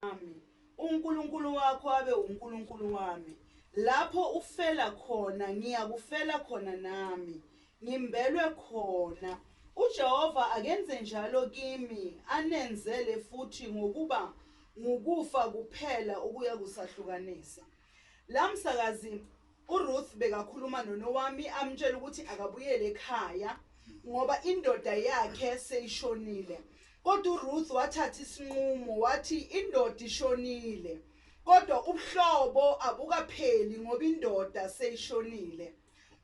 Ami, uNkulunkulu wakho abe uNkulunkulu wami. Lapho ufela khona ngiyakufela khona nami. Ngimbelwe khona. uJehova akenze njalo kimi, anenzele futhi ngokuba ngukufa kuphela ukuya kusahlukanisa. Lamsakazi uRuth bekakhuluma nonowami amtshela ukuthi akabuyele ekhaya ngoba indoda yakhe seyishonile. Kodwa uRuth wathatha isinqumo wathi indoda ishonile. Kodwa ubuhlobo abukapheli ngoba indoda seyishonile.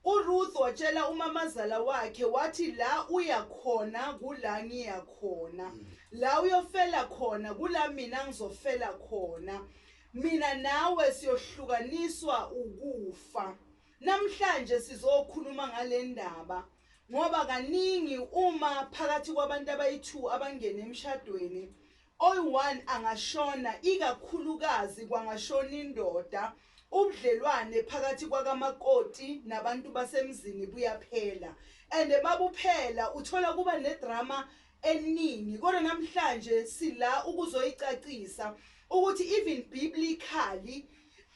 uRuth watshela umamazala wakhe wathi la uya khona kula ngiya khona. La uyofela khona kula mina ngizofela khona. Mina nawe siyohlukaniswa ukufa. Namhlanje sizokhuluma ngale ndaba ngoba kaningi uma phakathi kwabantu abayi2 abangena emshadweni oyi1 angashona ikakhulukazi kwangashona indoda, ubudlelwane phakathi kwakamakoti nabantu basemzini buyaphela. And babuphela uthola kuba nedrama eningi. Kodwa namhlanje sila ukuzoyicacisa ukuthi even biblically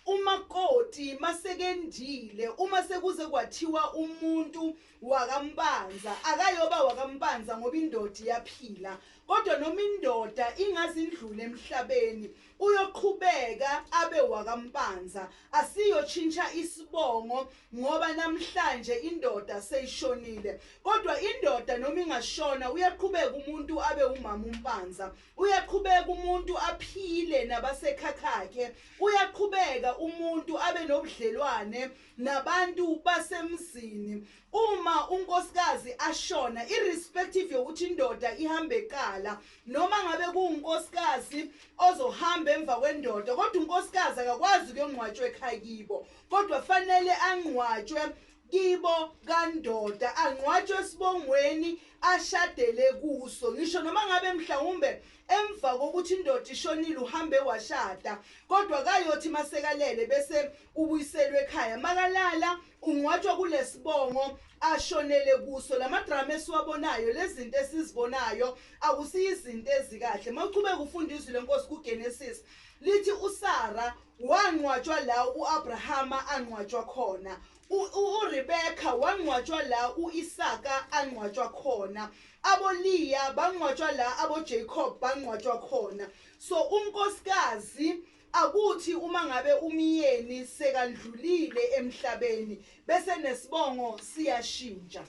umakoti masekendile uma sekuze kwathiwa umuntu wakampanza akayoba wakampanza ngoba indoda iyaphila. Kodwa noma indoda ingazindlula emhlabeni uyoqhubeka abe wakampanza, asiyotshintsha isibongo ngoba namhlanje indoda seyishonile. Kodwa indoda noma ingashona uyaqhubeka umuntu abe umama umpanza, uyaqhubeka umuntu aphile nabasekhakhakhe, uyaqhubeka umuntu abe nobudlelwane nabantu basemzini. Uma unkosikazi ashona, irrespective yokuthi indoda ihambe ekala noma ngabe kuunkosikazi ozohamba emva kwendoda, kodwa unkosikazi akakwazi ukuyongcwatshwa ekhaya kibo, kodwa fanele angcwatshwe kibo kandoda, angcwatshwe esibongweni ashadele kuso. Ngisho noma ngabe mhlawumbe emva kokuthi indoda ishonile uhambe washada, kodwa kayothi masekalele bese ubuyiselwe ekhaya. Makalala ungcwatshwa kulesibongo ashonele kuso. Lamadrama esiwabonayo, lezinto esizibonayo akusiyizinto ezikahle. Mawuqhubeka ufunda izwi lenkosi kuGenesis lithi uSara wangcwatshwa la uAbrahama angcwatshwa khona, uRebecca wangcwatshwa la uIsaka angcwatshwa khona, aboLeah bangcwatshwa la aboJacob bangcwatshwa khona. So unkosikazi akuthi uma ngabe umyeni sekandlulile emhlabeni bese nesibongo siyashintsha.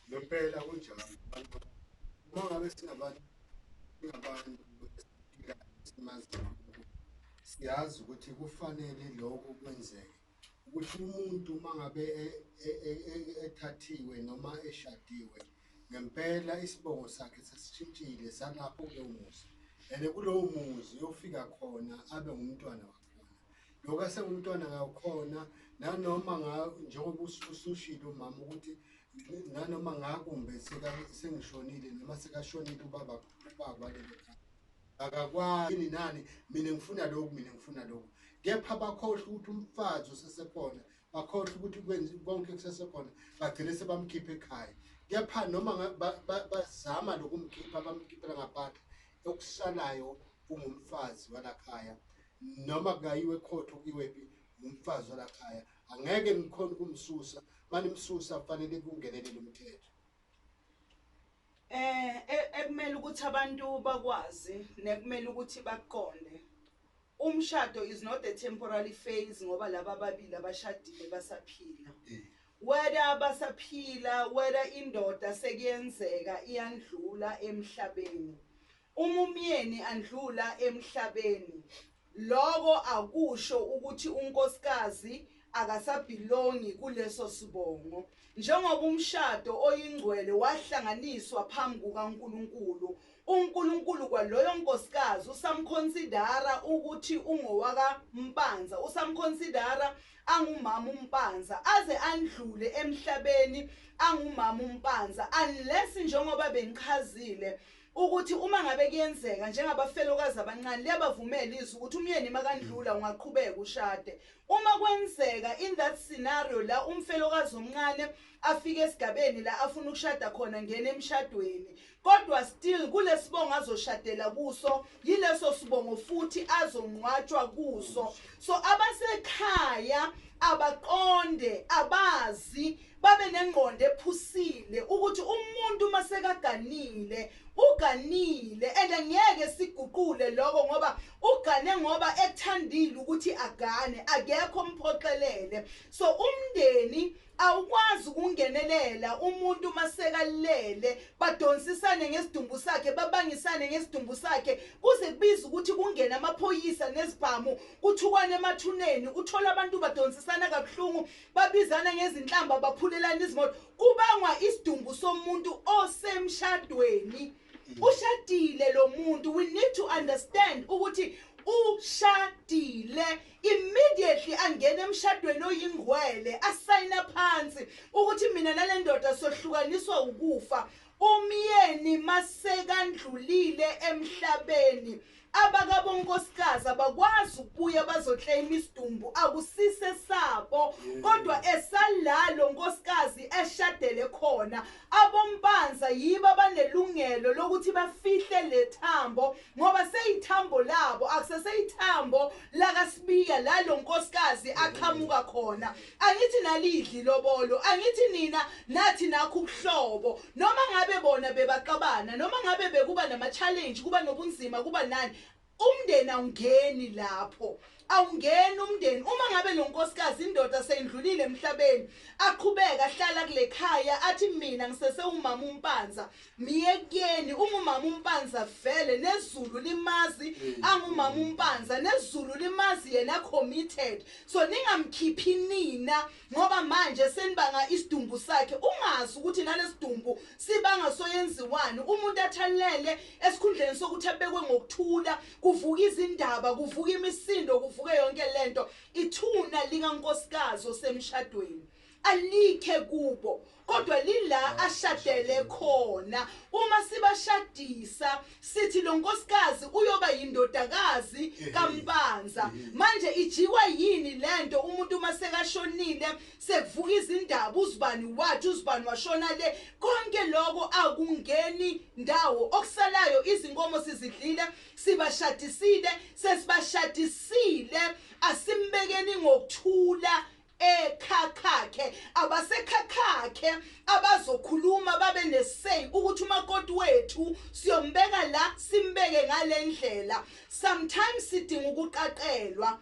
Ngempela kunjalo. Uma ngabe singabantu siyazi ukuthi kufanele lokho kwenzeke, ukuthi umuntu mangabe ethathiwe noma eshadiwe ngempela isibongo sakhe sasishintshile salapho kulowo muzi, and kulowo muzi uyofika khona abe ngumntwana wakhona. Lokho asengumntwana ngakhona nanoma njengoba usushilo umama ukuthi nanoma ngakumbe sengishonile noma sekashonile ubaba walelo khaya akakwazi nani mina ngifuna lokhu, kepha bakhohlwa ukuthi umfazi usesekhona, bakhohlwa ukuthi kwenze konke kusesekhona, bagcine sebamkhipha ekhaya. Kepha noma bazama lokumkhipha bamkhiphela ngaphandle, okusalayo ungumfazi walakhaya, noma kuyiwe ekhotho kuyiwephi umfazi walakhaya. Angeke ngikhona ukumsusa, manimsusa kufanele kungenelele umthetho. Ekumele ukuthi abantu bakwazi nekumele ukuthi baqonde, umshado is not a temporary phase ngoba laba ababili abashadile basaphila. Whether basaphila, whether indoda sekuyenzeka iyandlula emhlabeni, umyeni andlula emhlabeni, lokho akusho ukuthi unkosikazi akasabelongi kuleso sibongo. Njengoba umshado oyingcwele wahlanganiswa phambi kukaNkulunkulu, uNkulunkulu kwaloyo nkosikazi usamconsidera ukuthi ungowaka mpanza, usamconsidera angumama umpanza, aze andlule emhlabeni angumama umpanza, unless njengoba bengichazile ukuthi uma ngabe kuyenzeka njengabafelokazi abancane liyabavumela izwi ukuthi umyeni makandlula ungaqhubeka ushade. Uma kwenzeka in that scenario la umfelokazi omncane afike esigabeni la afuna ukushada khona ngene emshadweni, kodwa still kulesibongo azoshadela kuso yileso sibongo futhi ukuthi azongcwatshwa kuso. So abasekhaya abaqonde abazi babe nengqondo ephusile ukuthi umuntu masekaganile uganile and ngeke siguqule lokho ngoba ugane ngoba ethandile ukuthi agane akekho umphoqelele. So umndeni awukwazi ukungenelela umuntu masekalele badonsisane ngesidumbu sakhe babangisane ngesidumbu sakhe kuze kubiza ukuthi kungena amaphoyisa nezibhamu kuthukwane emathuneni uthola abantu badonsisana kabuhlungu babizana ngezinhlamba baphulelana izimoto kubangwa isidumbu somuntu osemshadweni. Ushadile lo muntu. We need to understand ukuthi ushadile immediately angena emshadweni oyingwele asayina phansi ukuthi mina nale ndoda sohlukaniswa ukufa. Umyeni masekandlulile emhlabeni abakabonkosikazi abakwazi ukubuya bazoclaim isidumbu akusise sabo kodwa esalalo nkosikazi eshadele khona abombanza yibo abanelungelo lokuthi bafihle lethambo ngoba seyithambo labo akuseseyithambo lakasibiya lalo nkosikazi aqhamuka khona. Angithi nalidli lobolo angithi nina nathi nakho ubuhlobo noma ngabe bona bebaqabana noma ngabe bekuba nama challenge kuba nobunzima kuba nani umndeni awungeni lapho awungeni umndeni uma ngabe lo nkosikazi indoda seyindlulile emhlabeni aqhubeka ahlala kule khaya athi mina ngisese umama umpanza miyekeni umama umpanza vele nezulu limazi angumama umpanza nezulu limazi yena committed. So ningamkhiphi nina ngoba manje senibanga isidumbu sakhe ungazi ukuthi nalesidumbu sibanga soyenziwani umuntu athalele esikhundleni sokuthi abekwe ngokuthula kuvuka izindaba kuvuka imisindo kuvuka yonke lento. Ithuna likankosikazi osemshadweni alikhe kubo kodwa lila ashadele khona. Uma sibashadisa sithi lo nkosikazi uyoba yindodakazi kampanza. Manje ijiwa yini lento umuntu masekashonile sekuvuka izindaba uzibani wathi uzibani washona le konke lokho akungeni ndawo. Okusalayo izinkomo sizidlile sibashadisile sesibashadisile asimbekeni ngokuthula ekhakhakhe abasekhakhakhe abazokhuluma babe nesay ukuthi umakoti wethu siyombeka la simbeke ngalendlela. Sometimes sidinga ukuqaqelwa.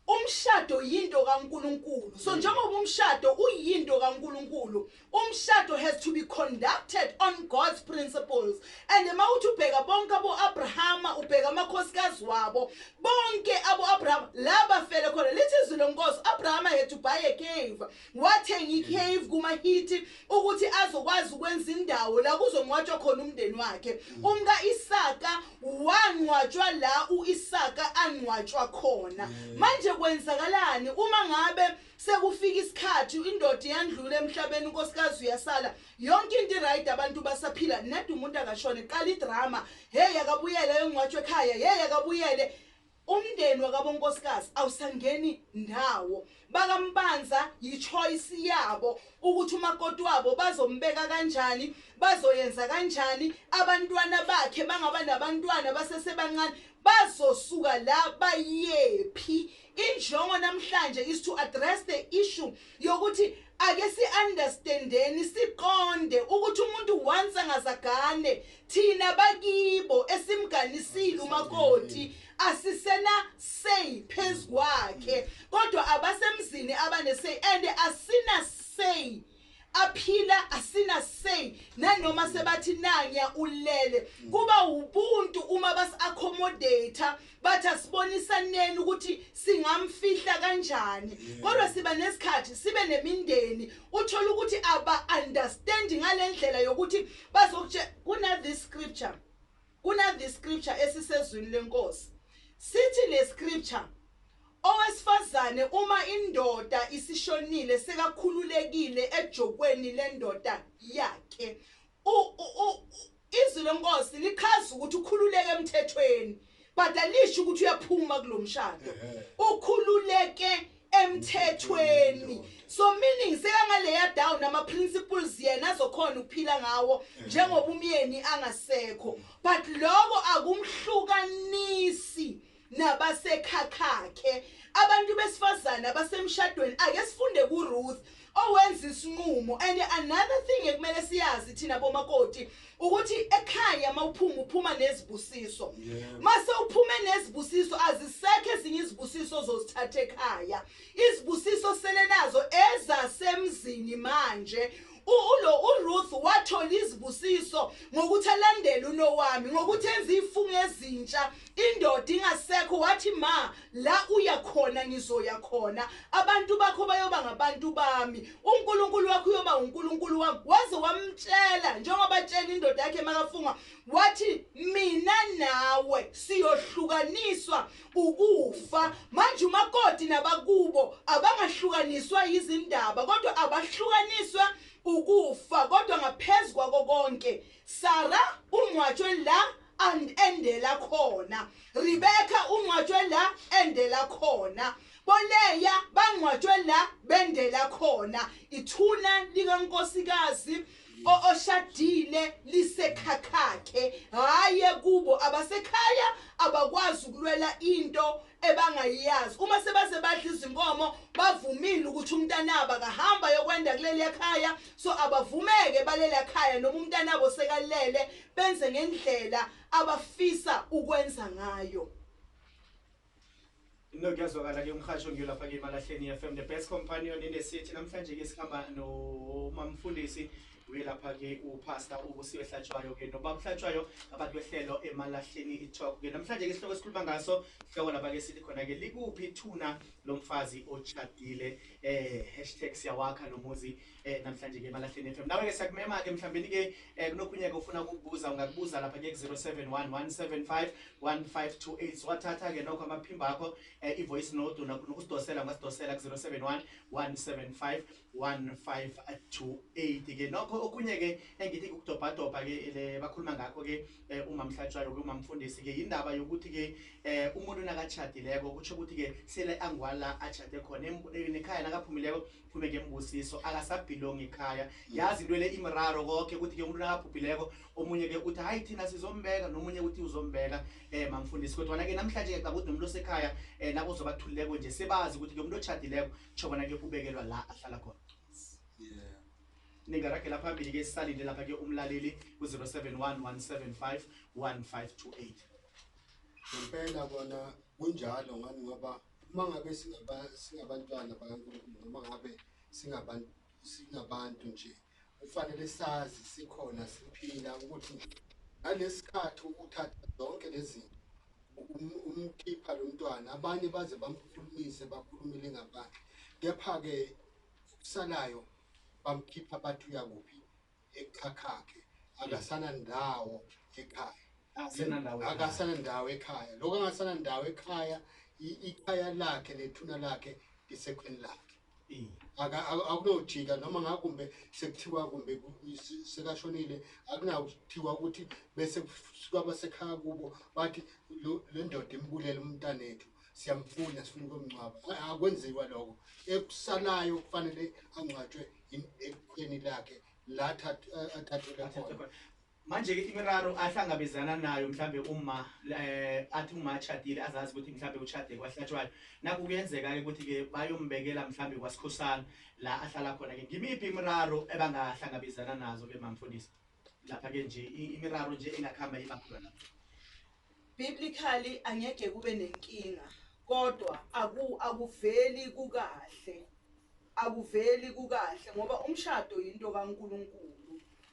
Umshado yinto kaNkulunkulu. So njengoba umshado uyinto kaNkulunkulu umshado has to be conducted on God's principles. And mawuthi ubheka bonke abo-Abrahama ubheka amakhosikazi wabo bonke abo-Abrahama laba fele khona lithi izwi lenkosi Abrahama had to buy a cave wathenga i-cave kumaHithi ukuthi azokwazi ukwenza indawo la kuzongcwatshwa khona umndeni wakhe. Umka Isaka wangcwatshwa la u-Isaka angcwatshwa khona. Manje kwenzakalani uma ngabe sekufika isikhathi indoda yandlula emhlabeni unkosikazi uyasala yonke into right abantu basaphila nedi umuntu akashone qala idrama hey akabuyele engcwatshwe ekhaya hey akabuyele umndeni wakabonkosikazi awusangeni ndawo. Bakampanza yi-choice yabo ukuthi umakoti wabo bazombeka kanjani bazoyenza kanjani abantwana bakhe bangaba nabantwana basesebancane bazosuka la bayephi. Injongo namhlanje is to address the issue yokuthi ake si-understandeni siqonde ukuthi umuntu once angazagane thina bakibo esimganisile umakoti asisena say phezu kwakhe kodwa abasemzini abanesay and asina say aphila asina say nanoma sebathi nanya ulele kuba ubuntu uma basi-accommodate bathi asibonisaneni ukuthi singamfihla kanjani kodwa siba nesikhathi sibe nemindeni uthola ukuthi aba-understanding ngale ndlela yokuthi kuna this scripture esisezwini lenkosi sithi le scripture owesifazane uma indoda isishonile sekakhululekile ejokweni lendoda yakhe izwi lenkosi lichaza ukuthi ukhululeke emthethweni but alisho ukuthi uyaphuma kulomshado ukhululeke emthethweni. So meaning sekangaleya down ama principles yena azokhona ukuphila ngawo njengoba umyeni angasekho but lokho akumhlukanisi abasekhakhakhe abantu besifazana basemshadweni ake sifunde kuRuth owenza isinqumo. And another thing ekumele siyazi thina bomakoti ukuthi ekhaya uphuma nezibusiso. Mase uphume nezibusiso azisekho ezinye izibusiso zozithatha ekhaya. Izibusiso selenazo ezasemzini manje. uRuth wathola izibusiso ngokuthi alandele uNowami, ngokuthi enza ifungo ezintsha. Indoda ingasekho wathi ma la uya khona ngizoya khona, abantu bakho bayoba ngabantu bami, uNkulunkulu wakho uyoba uNkulunkulu wami. Waze wamtshela njengoba tshela indoda yakhe makafunga wathi mina nawe siyohlukaniswa ukufa. Manje umakoti nabakubo abangahlukaniswa izindaba kodwa abahlukaniswa ukufa. Kodwa ngaphezulu kwako konke Sara ungcwatshwe la endela khona, Rebecca ungcwatshwe la endela khona, boLeya bangcwatshwe la bendela khona. Ithuna likankosikazi oshadile Lisekhakhakhe haye kubo abasekhaya abakwazi ukulwela into ebangayazi. Uma sebaze badla izinkomo bavumile ukuthi umntanabo akahamba yokwenda kuleli ekhaya, so abavumeke balela ekhaya noma umntanabo sekalele benze ngendlela abafisa ukwenza ngayo. No kuyazwakala ke umhasho ngiyolapha ke Malahleni FM, the best companion in the city. Namhlanje ke sikhamba no mamfundisi uyelapha ke upastor ubusiwe Hlatshwayo ke no babhlatshwayo abantu behlelo eMalahleni italk ke. Namhlanje ke isihloko esikhuluma ngaso sihloko lapha ke sithi khona ke likuphi Ithuna lomfazi ochadile #siyawakha nomuzi namhlanje ke Malahleni FM. Nawe ke siyakumema ke mhlawumbe ke kunokunye ke ufuna ukubuza ungakubuza lapha ke 0711751528 wathatha ke nokho amaphimba akho ivoice note nokusidosela ngasidosela ku 0711751528 ke nokho okunye ke engithi ukudobhadobha ke bakhuluma ngakho ke uma Mhlatshwayo ke uma mfundisi ke indaba yokuthi ke umuntu nakachadileko kutsho ukuthi ke sele angwala achade khona ekhaya nakaphumileko phume ke embusiso akasabhilonga ekhaya. Yazi into le imiraro konke ukuthi ke umuntu nakaphupileko omunye ke uthi hayi thina sizombeka nomunye uthi uzombeka mamfundisi. Kodwa ke namhlanje ke cabuthi nomuntu osekhaya nabo zobathulileko nje sebazi ukuthi ke umuntu ochadileko chobona ke ubekelwa la ahlala khona. Ningarakela phambili ke sisalinde lapha ke umlaleli ku 0711751528. Ngempela bona kunjalo ngani ngoba mangabe singabantwana bakaNkulunkulu noma ngabe singabantu nje ufanele sazi sikhona siphila ukuthi nalesikhathi ukuthatha zonke lezi umkhipha lo mntwana abanye baze bamkhulumise bakhulumile ngaphandle, kepha ke kusalayo bamkhipha bathi uyakuphi ekhakhakhe akasana ndawo ekhaya. Akasana ndawo ekhaya. Lokho angasana ndawo ekhaya ikhaya lakhe nethuna lakhe lisekhweni lakhe. Akunojika noma ngakumbe sekuthiwa kumbe sekashonile akunawuthiwa ukuthi bese kusuka basekhaya kubo bathi le ndoda imbulela umntanethu siyamfuna sifuna ukumngcwaba. Akwenziwa lokho. Ekusalayo kufanele angcwatshwe ekhweni lakhe la athathele khona. Manje ke imiraro ahlangabezana nayo mhlambe uma athi uma achadile azazi ukuthi mhlambe uchade kwaHlatshwayo nakuyenzeka ke ukuthi ke bayombekela mhlambe kwaSikhosana la ahlala khona ke ngimiphi imiraro ebangahlangabezana nazo ke mamfundisi lapha ke nje imiraro nje engakhamba ibakhona lapha. Biblically angeke kube nenkinga kodwa akuveli kukahle, akuveli kukahle ngoba umshado into kaNkulunkulu.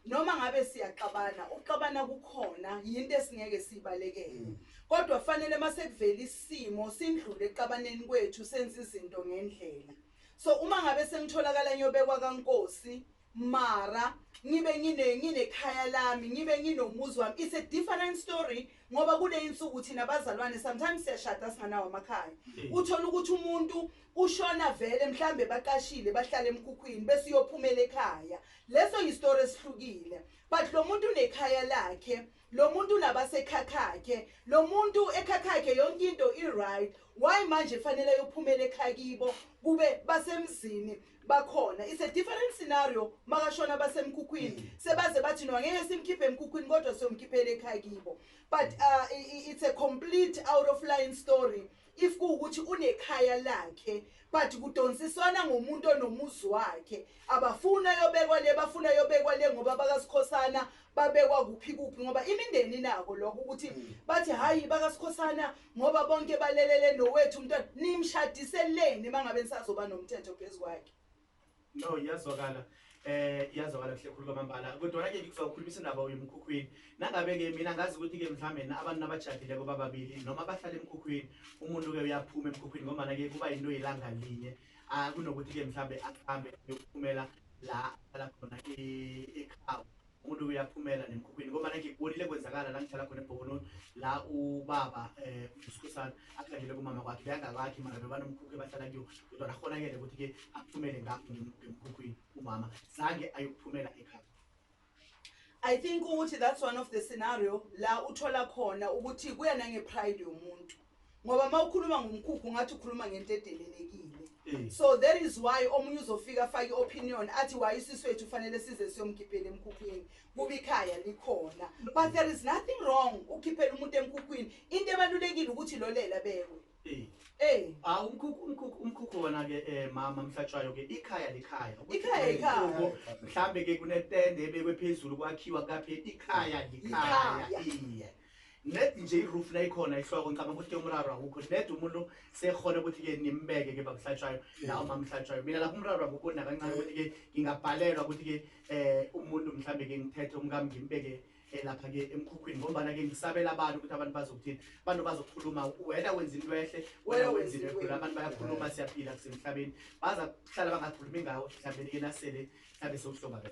Noma ngabe siyaxabana uxabana kukhona yinto esingeke sibalekele, kodwa fanele mase kuvela isimo sindlule exabaneni kwethu senze izinto ngendlela. So uma ngabe sengitholakala nyobekwa kaNkosi mara ngibe nginekhaya lami ngibe nginomuzi wami, it's a different story ngoba kule insuku thina bazalwane sometimes siyashada singanawo amakhaya. Uthola ukuthi umuntu ushona vele mhlambe baqashile bahlala emkhukhwini bese uyophumela ekhaya, leso yistory esihlukile. But lo muntu unekhaya lakhe, lo muntu unabasekhakhakhe, lo muntu ekhakhakhe yonke into right. Why manje fanele yophumela ekhaya kibo kube basemzini bakhona? It's a different scenario makashona basemkhukhwini sebaze bathi no ngeke simkhiphe emkhukhwini kodwa siyomkhiphela ekhaya kibo. But it's a complete out of line story if kuwukuthi unekhaya lakhe but kudonsiswana ngomuntu onomuzi wakhe abafuna yobekwa le bafuna yobekwa le ngoba bakaSikhosana babekwa kuphi ngoba imindeni nako lokho ukuthi bathi hayi bakaSikhosana ngoba bonke balelele nowethu umntwana nimshadiseleni mangabe nisazoba nomthetho phezwakhe. No, yazwakala. Yazwakala kuhle khulu kwamambala. Kodwa ke ngikuzokhulumisa indaba yemkhukhwini. Nangabe ke mina ngazi ukuthi ke mhlambe abantu abajadile kuba babili noma bahlala emkhukhwini, umuntu ke uyaphuma emkhukhwini ngoba ke kuba into yelanga linye. Kunokuthi ke mhlambe ahambe yokuphumela la khona ekhaya. Umuntu uyaphumela nemkhukhwini ngoba ngikubonile kwenzakala la ngihlala khona eBhokono la ubaba uSikhosana akhandile kumama kwakhe bengakakhe mara bebanomkhukhu bahlala kuyo kodwa nakhonakele ukuthi ke aphumele ngapho ngemkhukhwini umama zange ayokuphumela ekhaya. I think ukuthi that's one of the scenario la uthola khona ukuthi kuya nangepride yomuntu ngoba mawukhuluma ngomkhukhu ngathi ukhuluma ngento edelelekile. So that is why omunye uzofika afake opinion athi why isiswethu fanele size siyomkhiphela emkhukhwini kuba ikhaya likhona, but there is nothing wrong ukhiphela umuntu emkhukhwini. Into ebalulekile ukuthi lolela bekwe. Umkhukhu wona ke mama mhlatshwayo ke ikhaya likhaya. Ikhaya. Mhlambe ke kunetende ebekwe phezulu kwakhiwa kaphe ikhaya likhaya. Net nje iroof la ikhona ihloko ngicabanga ukuthi umraro akukho net umuntu sekhona ukuthi ke nimbeke ke bakuhlatshwayo la umamhlatshwayo mina lapho umraro akubona kancane ukuthi ke ngingabhalelwa ukuthi ke umuntu mhlambe ke ngithethe umkami ngimbeke lapha ke emkhukhwini ngoba ke ngisabela abantu ukuthi abantu bazokuthini abantu bazokhuluma wena wenza into ehle wena wenza into enkulu abantu bayakhuluma siyaphila kusemhlabeni baza kuhlala bangakhulumi ngawo mhlambe ke nasele mhlambe sokuhloba ke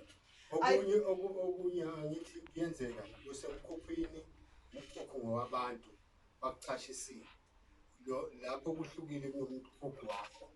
okunye ngithi kuyenzeka kusemkhukhwini umkhukhu ngowabantu bakuchashisile lapho kuhlukile kunomkhukhu wakho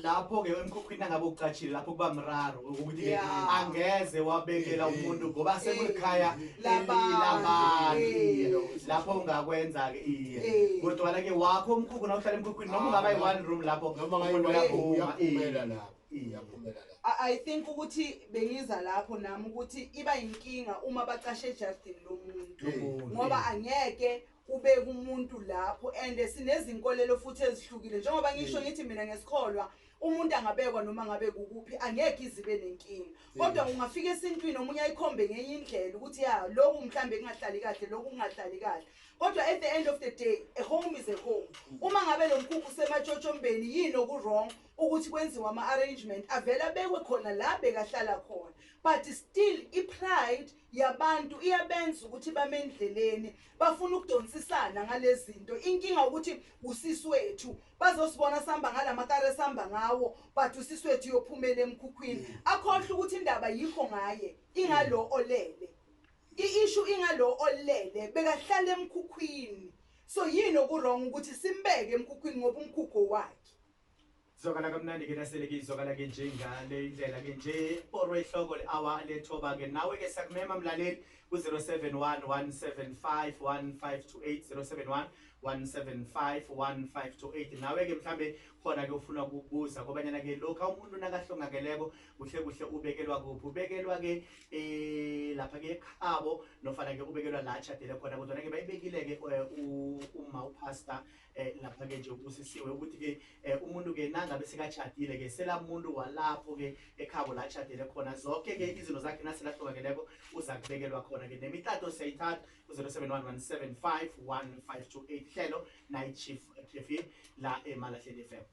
lapho ke emkhukhwini angabe ucatshile lapho kuba mraro ukuthi ke angeze wabekela umuntu ngoba sekulikhaya labantu lapho ungakwenza ke iye kodwa ke wakho umkhukhu nawuhlala emkhukhwini noma ungaba yi-one room lapho umuntu uyaphumela lapho iyaphumela lapho. I think ukuthi bengiza lapho nami ukuthi iba inkinga uma bacashe ejardini lomuntu ngoba angeke ubeke umuntu lapho and sinezinkolelo futhi ezihlukile njengoba ngisho ngithi mina ngesikholwa umuntu angabekwa noma ngabe kukuphi angeke izibe nenkinga kodwa ungafika esintwini omunye ayikhombe ngenye indlela ukuthi lokhu mhlambe kungahlali kahle lokhu kungahlali kahle kodwa at the end of the day a home is a home. Uma ngabe lo mkhukhu sematshotshombeni yini oku-wrong ukuthi kwenziwa ama-arrangement avela bekwe khona la bekahlala khona but still i-pride yabantu iyabenza ukuthi bame endleleni bafuna ukudonsisana ngalezi zinto. Inkinga ukuthi usisi wethu bazosibona sihamba ngalamakare sihamba ngawo but usisi wethu uyophumela emkhukhwini akhohle ukuthi indaba yikho ngaye ingalo olele i-issue ingalo olele bekahlala emkhukhwini so yini oku-wrong ukuthi simbeke emkhukhwini ngoba umkhukhu wakhe. Zokala kamnandi ke nasele ke izokala ke njengale indlela ke nje oro ihloko le-hour lethoba ke nawe ke sakumema mlaleli ku-071-175-1528 071-175-1528 nawe ke mhlambe khona ke ufuna ukubuza kobanyana ke lokho umuntu nakahlongakeleko kuhle kuhle ubekelwa kuphi ubekelwa ke lapha ke ekhabo nofana ke ubekelwa la achadele khona kodwa ke bayibekile ke uma upastor lapha ke nje ubusisiwe ukuthi ke umuntu ke nangabe sekachadile ke selamuntu walapho ke ekhabo la achadele khona zonke ke izinto zakhe naselahlokakeleko uza kubekelwa khona ke nemitato siyayithatha ku-071-175-1528 hlelo night chief cafe la eMalahleni FM.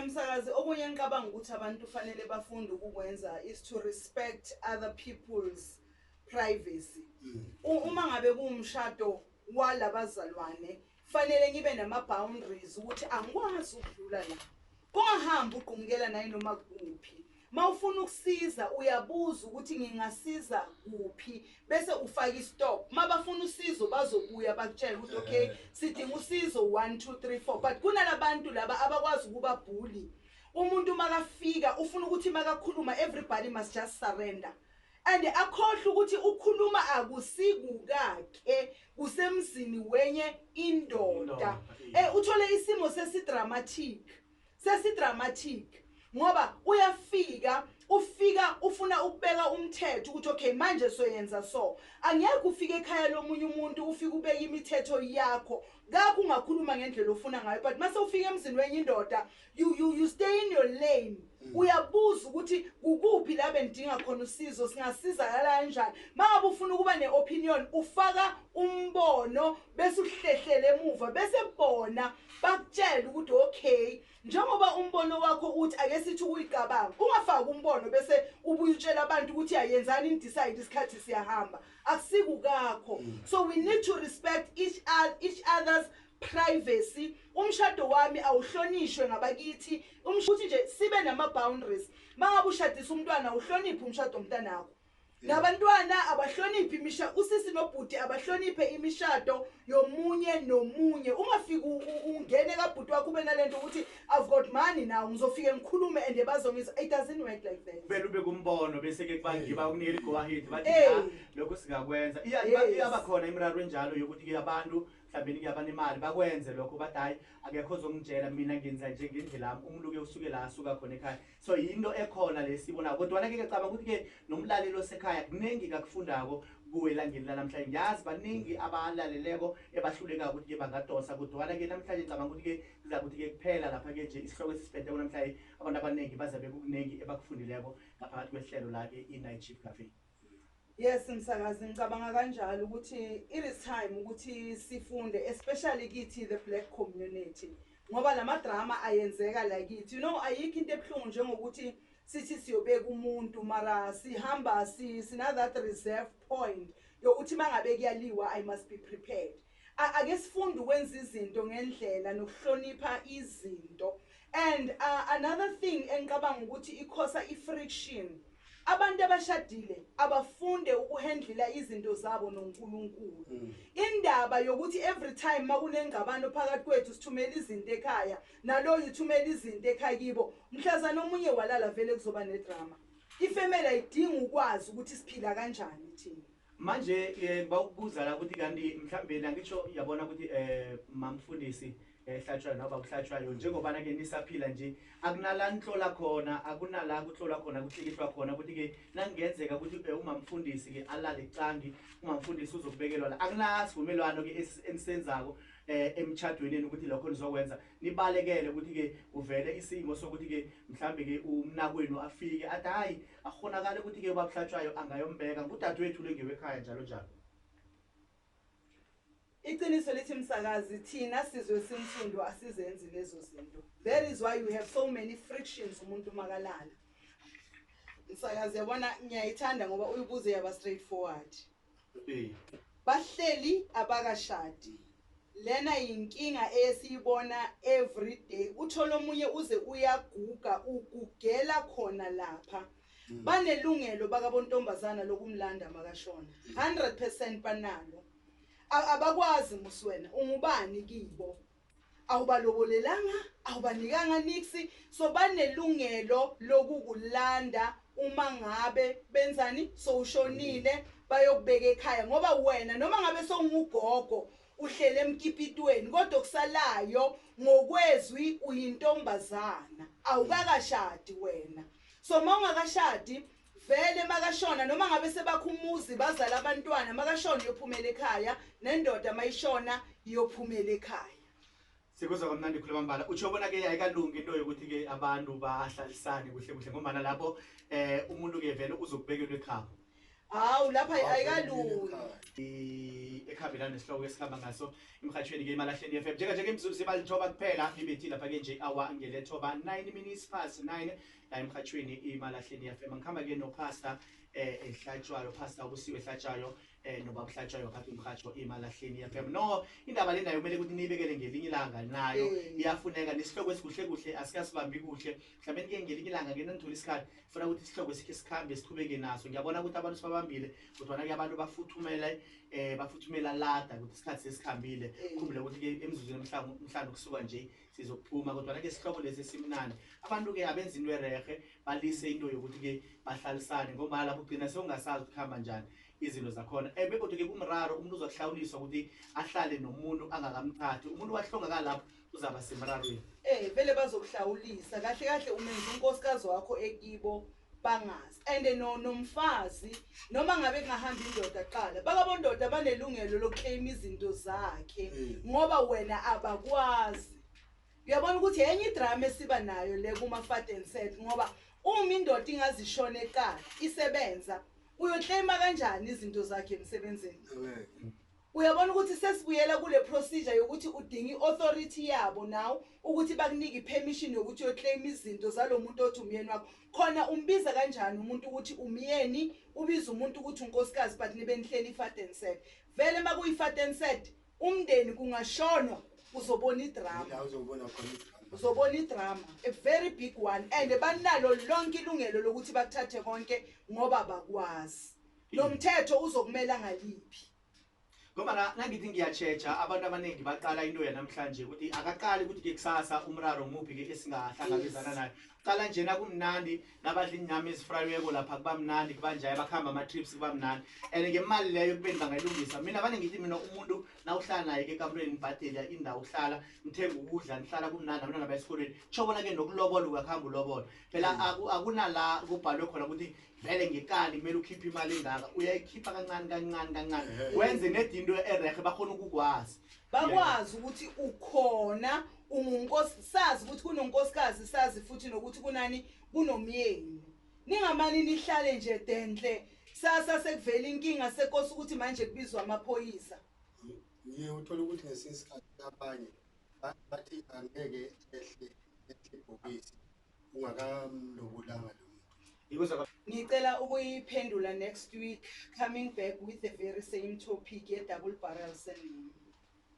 Msakazi okunye ngicabanga ukuthi abantu fanele bafunde ukukwenza is to respect other people's privacy. Uma ngabe kuwumshado walabazalwane fanele ngibe nama-boundaries ukuthi angikwazi ukudlula la kungahamba uqhumukela naye noma kuphi. Mawufuna ukusiza uyabuza ukuthi ngingasiza kuphi bese ufaka istop mabafuna usizo bazobuya bakutshela ukuthi okay sidinga usizo 1 2 3 4 but kunalabantu laba abakwazi ukuba bully umuntu makafika ufuna ukuthi makakhuluma everybody must just surrender and akhohle ukuthi ukukhuluma akusikukakhe kusemzini wenye indoda uthole isimo sesidramatic ngoba uyafika ufika ufuna ukubeka umthetho ukuthi okay manje soyenza so angeke ufike ekhaya lomunye umuntu ufike ubeka imithetho yakho ngakho ungakhuluma ngendlela ofuna ngayo but mase ufika emzini wenye indoda you stay in your lane uyabuza ukuthi ukuphi la bendinga khona usizo singasiza kanjani mangabe ufuna ukuba neopinion ufaka umbono bese uhlehlele emuva bese bona bakutshela ukuthi okay njengoba umbono wakho uthi ake sithi uyicabanga ungafaka umbono bese ubuyutshela abantu ukuthi ayenzani indecide isikhathi siyahamba akusikukakho so we need to respect each other's privacy umshado wami awuhlonishwe ngabakithi umshuthi nje sibe nama boundaries mangabe ushadisa umntwana awuhloniphe umshado womntanakho nabantwana abahloniphe usisi nobhuti abahloniphe imishado yomunye nomunye ungafika ungene kabhuti wakho ube nalento ukuthi I've got money now ngizofika ngikhulume and bazongisa it doesn't work like that vele ube kumbono bese ke kubangiba ukunikela go ahead bathi lokho singakwenza iyabakhona imiraro enjalo yokuthi ke abantu mhlawumbe ke abanemali bakwenze lokho bathi hayi akekho ozongitshela mina ngenza nje ngendlela yami umluke usuke la asuka khona ekhaya so yinto ekhona lesibona kodwa ke ngicabanga ukuthi ke nomlalelo osekhaya kuningi kakufundako kuwe langeni namhlanje ngiyazi baningi abalaleleko ebahluleka ukuthi ke bangadosa kodwa ke namhlanje ngicabanga ukuthi ke kuzakuthi ke kuphela lapha ke nje isihloko esiphethe namhlanje abantu abaningi bazabe kukuningi ebakufundileko ngaphakathi kwehlelo la ke i-Night Shift Cafe. Yes msakazi ngicabanga kanjalo ukuthi it is time ukuthi sifunde especially kithi the black community ngoba lama drama ayenzeka la kithi you know ayikho into ebuhlungu njengokuthi sithi siyobeka umuntu mara sihamba sina that reserve point yokuthi mangabe kuyaliwa I must be prepared ake sifunde ukwenza izinto ngendlela nokuhlonipha izinto and another thing engicabanga ukuthi ikhosa ifriction abantu abashadile abafunde ukuhandlela izinto zabo noNkulunkulu indaba yokuthi every time makunengabano phakathi kwethu sithumela izinto ekhaya nalo yithumela izinto ekhaya kibo mhlazana omunye walala vele kuzoba nedrama ifamily ayidingi ukwazi ukuthi siphila kanjani thina manje ngibawubuza la ukuthi kanti mhlambe la ngisho yabona ukuthi mamfundisi ehlatshwayo noma kuhlatshwayo njengoba ke nisaphila nje akunala nhlola khona akunala kuhlola khona kuhlikishwa khona ukuthi ke nangenzeka ukuthi umamfundisi ke alale icambi umamfundisi uzokubekelwa la akunasivumelwano ke enisenzako emchadweni ukuthi lokho nizokwenza nibalekele ukuthi ke uvele isimo sokuthi ke mhlambe ke umnakwenu afike athi hayi akhonakala ukuthi ke babuhlatshwayo angayombeka ngudadewethu lengewekhaya njalo njalo. Iqiniso lithi msakazi thina sizwe simfundo asizenzi lezo zinto that is why we have so many frictions umuntu makalala msakazi yabona ngiyayithanda ngoba uyibuze yaba straightforward bahleli abakashadi lena yinkinga esiyibona every day uthola omunye uze uyaguga ugugela khona lapha banelungelo bakabontombazana lokumlanda makashona 100% banalo abakwazi muswena ungubani kibo awubalobolelanga awubanikanga niksi so banelungelo lokukulanda uma ngabe benzani so ushonile bayokubeka ekhaya ngoba wena noma ngabe songugogo uhlele emkipitweni kodwa kusalayo ngokwezwi uyintombazana awukakashadi wena so mawungakashadi vele makashona noma ngabe sebakhumuzi bazala abantwana makashona yophumela ekhaya nendoda mayishona yophumela ekhaya sikuzwa kamnandi khuluma mbala utsho bona ke ayikalungi into yokuthi ke abantu bahlalisane kuhle kuhle ngoba nalapho umuntu ke vele uzokubekelwa ekhaya hawu lapha ayikalungi ekhambelana nesihloko esikhamba ngaso emhathweni ke imalahleni FM njenge imzuzu sibalithoba kuphela ibethi lapha ke nje awa ngelethoba 9 minutes past 9 la emhathweni imalahleni FM ngikhamba ke no pastor ehlatshwayo pastor ubusiwe ehlatshwayo noba buhlatshwayo phakathi umhatsho imalahleni FM no indaba lena kumele ukuthi niyibekele ngelinye ilanga nayo iyafuneka nesihloko esikuhle kuhle asikasibambi kuhle mhlawumbe ke ngelinye ilanga ke nanithola isikhathi ufuna ukuthi isihloko sikhe sikhambe siqhubeke naso ngiyabona ukuthi abantu sibabambile kodwa ke abantu bafuthumela lada ukuthi isikhathi sesikhambile khumbule ukuthi ke emzuzweni emhlanje kusuka nje sizokuphuma kodwa ke isihloko lesi simnandi abantu ke abenza into erehe balise into yokuthi ke bahlalisane ngoba lapho ugcina sewungasazi ukuhamba njani izinto zakhona bekodwa ke kumraro umuntu uzohlawuliswa ukuthi ahlale nomuntu angakamthathi umuntu wahlongakala lapho uzaba semrarweni vele bazokuhlawulisa kahle kahle umenza unkosikazi wakho ekibo bangazi and nomfazi noma ngabe kungahamba indoda qala bakabondoda banelungelo lokuclaim izinto zakhe ngoba wena abakwazi. Uyabona ukuthi yenye idrama esiba nayo le kuma fat and set ngoba uma indoda ingazishona eqala isebenza uyoclaima kanjani izinto zakhe emsebenzini. Uyabona ukuthi sesibuyela kule procedure yokuthi udinga iauthority yabo now ukuthi bakunike ipermission yokuthi uyoclaim izinto zalomuntu othi umyeni wakho. Khona umbiza kanjani umuntu ukuthi umyeni, ubiza umuntu ukuthi unkosikazi but nibe nihleli fat and set. Vele makuyi fat and set umndeni kungashonwa uzobona idrama. Uzobona idrama, a very big one, and banalo lonke ilungelo lokuthi bakuthathe konke ngoba bakwazi. Lo mthetho uzokumela ngaliphi. Ngoba nangithi ngiyachecha abantu abaningi baqala into yanamhlanje ukuthi akaqali ukuthi ke kusasa umraro nguphi ke esingahlangabezana nayo. Qala njena kumnandi nabadla inyama ezifrayeko lapha kuba mnandi kubanjaye bakhamba ama trips kuba mnandi. And ngemali leyo kubeni bangayilungisa. Mina bane ngithi mina umuntu na uhlala naye ke kampeni nibhadela indawo uhlala mthenga ukudla nihlala kumnandi abantwana bayesikoleni. Chobona ke nokulobola uyakhamba ulobola. Phela akunala kubhalwe khona ukuthi vele ngekani kumele ukhiphe imali engaka uyayikhipha kancane wenze nedinto erehe bakhona ukukwazi bakwazi ukuthi ukhona ungunkosi sazi ukuthi kunonkosikazi sazi futhi nokuthi kunani kunomyeni ningamani nihlale nje denhle sasa sekuvela inkinga sekosi ukuthi manje kubizwa amaphoyisa uthola ukuthi ngesikhathi abanye bathi angeke ehle ibhokisi ungakamlobulanga lo. Ngicela ukuyiphendula next week coming back with the very same topic ye double barrel syndrome.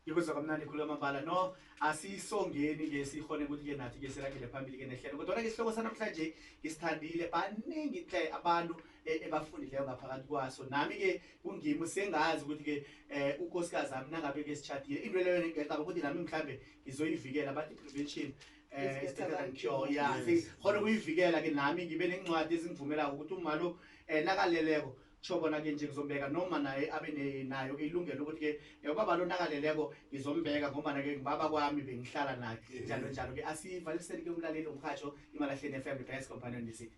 Yikuzwa kamnandi khuluma mbala no asisongeni ke sikhone ukuthi ke nathi ke sirakele phambili ke nehlelo kodwa ke isihloko sanamhlanje isithandile baningi hle abantu ebafundileyo ngaphakathi kwaso nami ke kungimi sengazi ukuthi ke unkosikazi ami nangabe ke sichatile into leyo ngicabanga ukuthi nami mhlambe ngizoyivikela bathi prevention is better than cure. Yeah, khona kuyivikela ke nami ngibe nencwadi ezingivumela ukuthi umalo nakaleleko chobona ke nje ngizombeka noma naye abe nayo ilungelo ukuthi ke ubaba lo nakaleleko ngizombeka ngoba nake ngibaba kwami bengihlala naye njalo njalo ke asivaliseni ke umlaleli omkhatsho imalahleni FM Guys Companion DC.